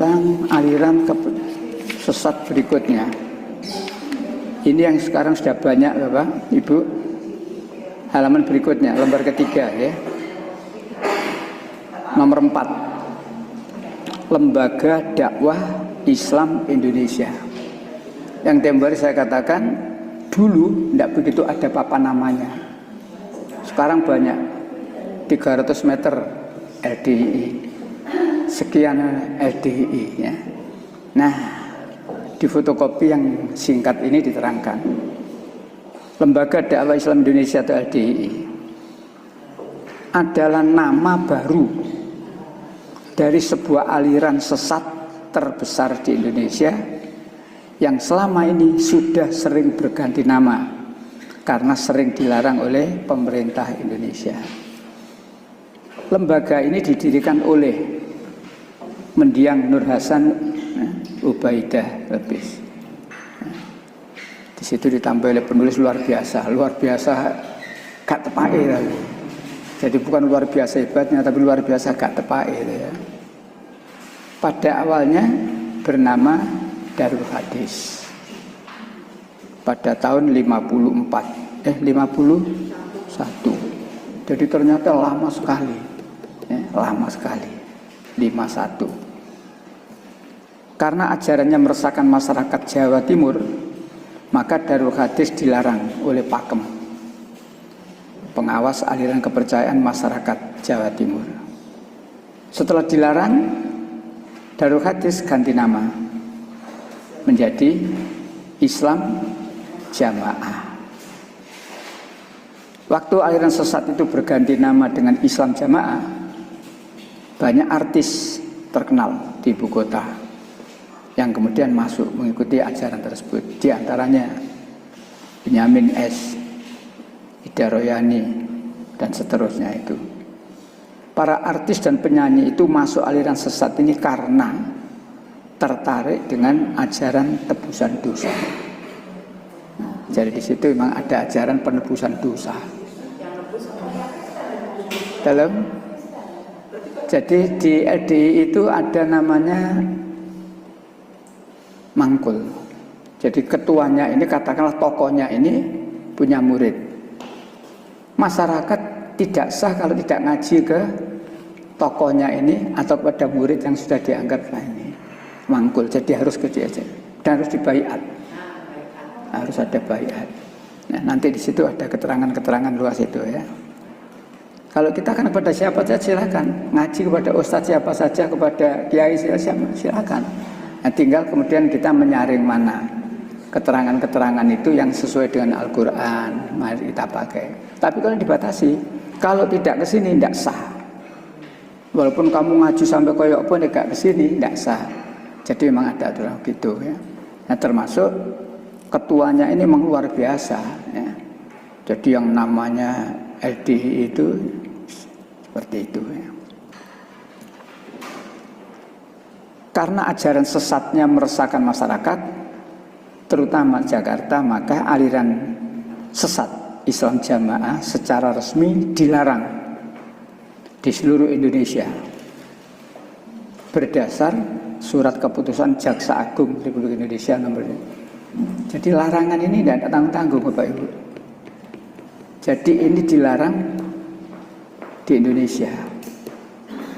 tentang aliran sesat berikutnya. Ini yang sekarang sudah banyak Bapak, Ibu. Halaman berikutnya, lembar ketiga ya. Nomor 4. Lembaga Dakwah Islam Indonesia. Yang tempo hari saya katakan, dulu tidak begitu ada papan namanya. Sekarang banyak, 300 meter LDII, sekian LDII ya. Nah, di fotokopi yang singkat ini diterangkan, Lembaga Dakwah Islam Indonesia atau LDII adalah nama baru dari sebuah aliran sesat terbesar di Indonesia yang selama ini sudah sering berganti nama karena sering dilarang oleh pemerintah Indonesia. Lembaga ini didirikan oleh Mendiang Nur Hasan Ubaidah Lubis. Di situ ditambah oleh penulis luar biasa gak tepai lagi. Jadi bukan luar biasa hebatnya, tapi luar biasa gak tepai ya. Pada awalnya bernama Darul Hadis. Pada tahun 51. Jadi ternyata lama sekali. Lama sekali. 51. Karena ajarannya meresahkan masyarakat Jawa Timur, maka Darul Hadis dilarang oleh Pakem, pengawas aliran kepercayaan masyarakat Jawa Timur. Setelah dilarang, Darul Hadis ganti nama menjadi Islam Jamaah. Waktu aliran sesat itu berganti nama dengan Islam Jamaah, banyak artis terkenal di ibu kota yang kemudian masuk mengikuti ajaran tersebut. Di antaranya Benyamin S, Ida Royani, dan seterusnya itu. Para artis dan penyanyi itu masuk aliran sesat ini karena tertarik dengan ajaran tebusan dosa. Jadi di situ memang ada ajaran penebusan dosa. Jadi di LDI itu ada namanya Mangkul. Jadi ketuanya ini, katakanlah tokohnya ini punya murid. Masyarakat tidak sah kalau tidak ngaji ke tokohnya ini atau kepada murid yang sudah dianggap ini Mangkul. Jadi harus ke dia dan harus dibaiat. Harus ada baiat. Nah, nanti di situ ada keterangan-keterangan luas itu ya. Kalau kita kan kepada siapa saja silakan, ngaji kepada ustadz siapa saja, kepada kiai silakan. Nah, tinggal kemudian kita menyaring mana keterangan-keterangan itu yang sesuai dengan Al-Quran, mari kita pakai. Tapi kalau dibatasi, kalau tidak ke sini tidak sah. Walaupun kamu ngaji sampai koyok pun tidak ke sini tidak sah. Jadi memang ada aturan gitu ya. Nah, termasuk ketuanya ini memang luar biasa ya. Jadi yang namanya LDI itu seperti itu ya. Karena ajaran sesatnya meresahkan masyarakat, terutama Jakarta, maka aliran sesat Islam Jamaah secara resmi dilarang di seluruh Indonesia berdasar surat keputusan Jaksa Agung Republik Indonesia nomor. Jadi larangan ini tidak tanggung-tanggung Bapak Ibu. Jadi ini dilarang di Indonesia.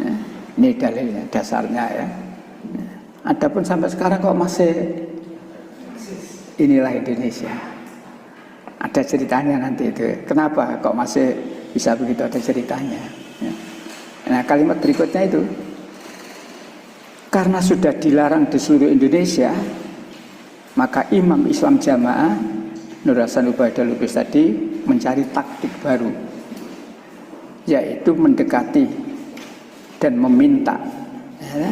Nah, ini dalilnya, dasarnya ya. Adapun sampai sekarang kok masih inilah Indonesia. Ada ceritanya nanti itu. Kenapa kok masih bisa begitu, ada ceritanya. Nah, kalimat berikutnya itu, karena sudah dilarang di seluruh Indonesia, maka Imam Islam Jamaah Nur Hasan Ubaidah Lubis tadi mencari taktik baru, yaitu mendekati dan meminta ya,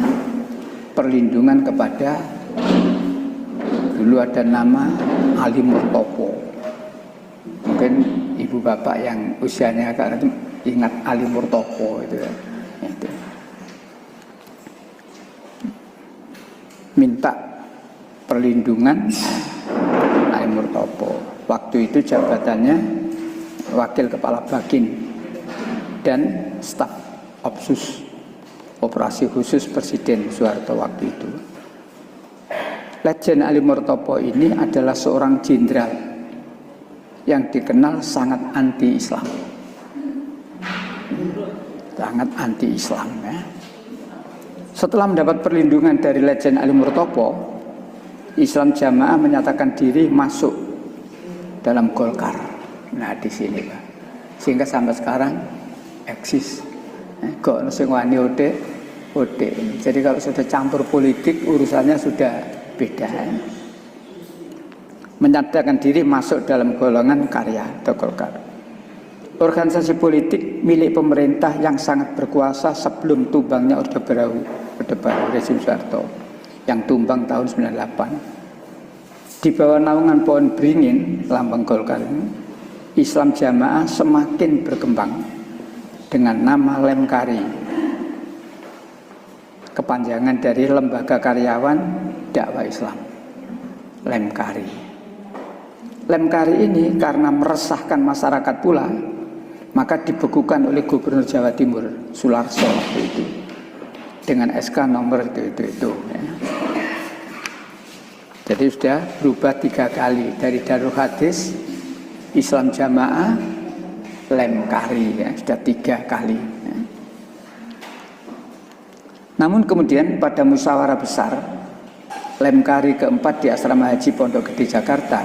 perlindungan kepada, dulu ada nama Ali Murtopo. Mungkin ibu bapak yang usianya agak ingat Ali Murtopo itu ya. Itu. Minta perlindungan Ali Murtopo. Waktu itu jabatannya Wakil Kepala Bakin dan Staf Opsus operasi khusus Presiden Soeharto waktu itu. Letjen Ali Murtopo ini adalah seorang jenderal yang dikenal sangat anti-Islam. Sangat anti-Islam ya. Setelah mendapat perlindungan dari Letjen Ali Murtopo, Islam Jamaah menyatakan diri masuk dalam Golkar. Nah di sini Pak. Sehingga sampai sekarang eksis. Kok sing wani ode. Jadi kalau sudah campur politik urusannya sudah beda. Menyatakan diri masuk dalam golongan karya atau Golkar. Organisasi politik milik pemerintah yang sangat berkuasa sebelum tumbangnya Orde Baru rezim Soeharto yang tumbang tahun 98. Di bawah naungan pohon beringin lambang Golkar ini, Islam Jamaah semakin berkembang dengan nama Lemkari, kepanjangan dari Lembaga Karyawan Dakwah Islam. Lemkari. Lemkari ini karena meresahkan masyarakat pula, maka dibekukan oleh Gubernur Jawa Timur Sularso waktu itu dengan SK nomor itu ya. Jadi sudah berubah 3 kali, dari Darul Hadis, Islam Jamaah, Lemkari ya, sudah 3 kali ya. Namun kemudian pada musyawarah besar Lemkari keempat di Asrama Haji Pondok Gede Jakarta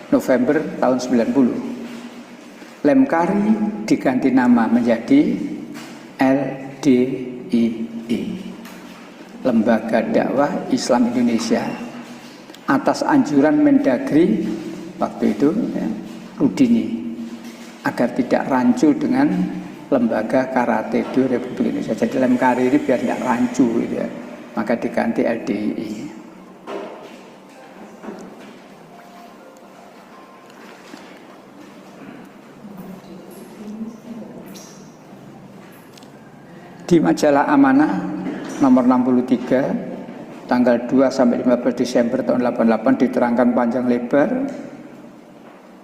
November tahun 90, Lemkari diganti nama menjadi LDII, Lembaga Dakwah Islam Indonesia, atas anjuran Mendagri waktu itu ya, Rudini, agar tidak rancu dengan Lembaga Karate Do Republik Indonesia. Jadi Lemkari ini biar tidak rancu gitu ya, maka diganti LDII. Di majalah Amanah nomor 63 tanggal 2 sampai 15 Desember tahun 88 diterangkan panjang lebar.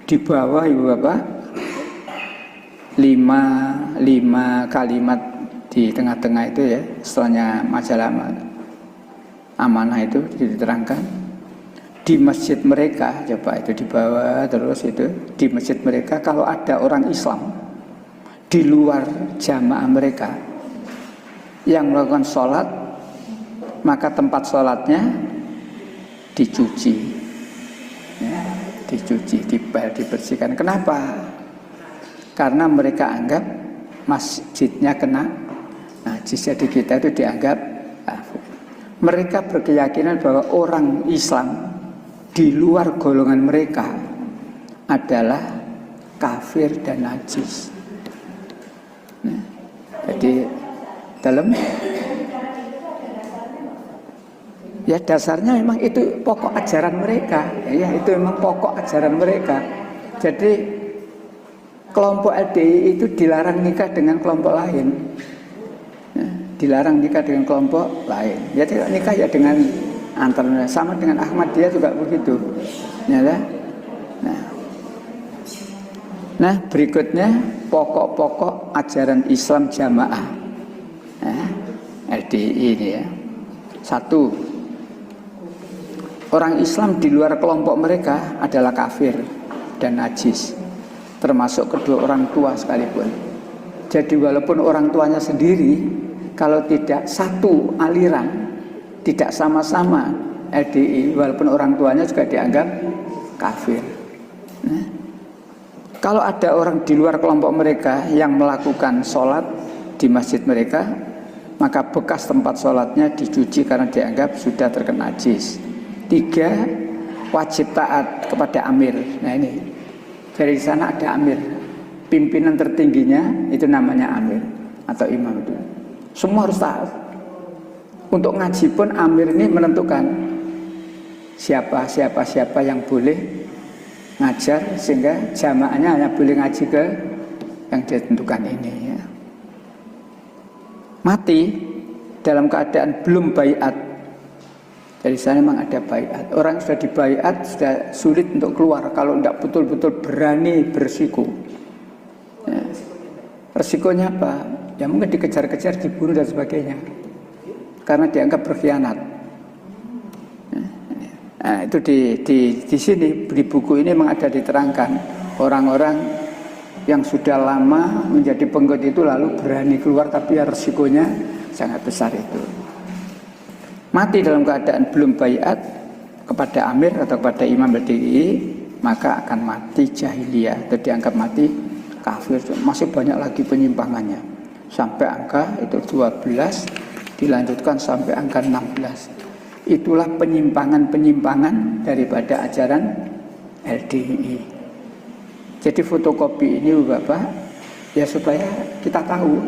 Di bawah Ibu Bapak 5 kalimat di tengah-tengah itu ya, setelahnya majalah Amanah itu diterangkan. Di masjid mereka, coba itu di bawah terus itu, di masjid mereka kalau ada orang Islam di luar jamaah mereka yang melakukan sholat, maka tempat sholatnya dicuci ya, dicuci, dibersihkan. Kenapa? Karena mereka anggap masjidnya kena najis. Jadi kita itu dianggap kafir. Mereka berkeyakinan bahwa orang Islam di luar golongan mereka adalah kafir dan najis. Nah, jadi dalam ya dasarnya memang itu pokok ajaran mereka ya, itu memang pokok ajaran mereka. Jadi kelompok LDI itu dilarang nikah dengan kelompok lain ya, dilarang nikah dengan kelompok lain. Jadi nikah ya dengan antaranya, sama dengan Ahmadiyah juga begitu ya, nah berikutnya pokok-pokok ajaran Islam Jamaah LDI ini ya. 1, orang Islam di luar kelompok mereka adalah kafir dan najis, termasuk kedua orang tua sekalipun. Jadi walaupun orang tuanya sendiri, kalau tidak satu aliran, tidak sama-sama LDI, walaupun orang tuanya juga dianggap kafir. Nah, kalau ada orang di luar kelompok mereka yang melakukan sholat di masjid mereka, maka bekas tempat sholatnya dicuci karena dianggap sudah terkena najis. 3, wajib taat kepada amir. Nah ini, dari sana ada amir, pimpinan tertingginya itu namanya amir atau imam itu. Semua harus taat. Untuk ngaji pun amir ini menentukan siapa yang boleh ngajar, sehingga jamaahnya hanya boleh ngaji ke yang ditentukan ini ya. Mati dalam keadaan belum baiat. Jadi sana memang ada baiat. Orang sudah dibaiat sudah sulit untuk keluar kalau tidak betul-betul berani bersiko ya. Resikonya apa? Ya mungkin dikejar-kejar, dibunuh dan sebagainya. karena dianggap berkhianat. Nah, itu di sini di buku ini memang ada diterangkan orang-orang yang sudah lama menjadi pengikut itu lalu berani keluar, tapi ya resikonya sangat besar itu. Mati dalam keadaan belum baiat kepada amir atau kepada imam berdiri, maka akan mati jahiliyah atau dianggap mati kafir. Masih banyak lagi penyimpangannya sampai angka itu 12, dilanjutkan sampai angka 16. Itulah penyimpangan-penyimpangan daripada ajaran LDI. Jadi fotokopi ini Bapak ya supaya kita tahu,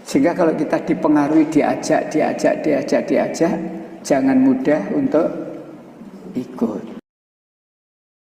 sehingga kalau kita dipengaruhi, diajak, jangan mudah untuk ikut.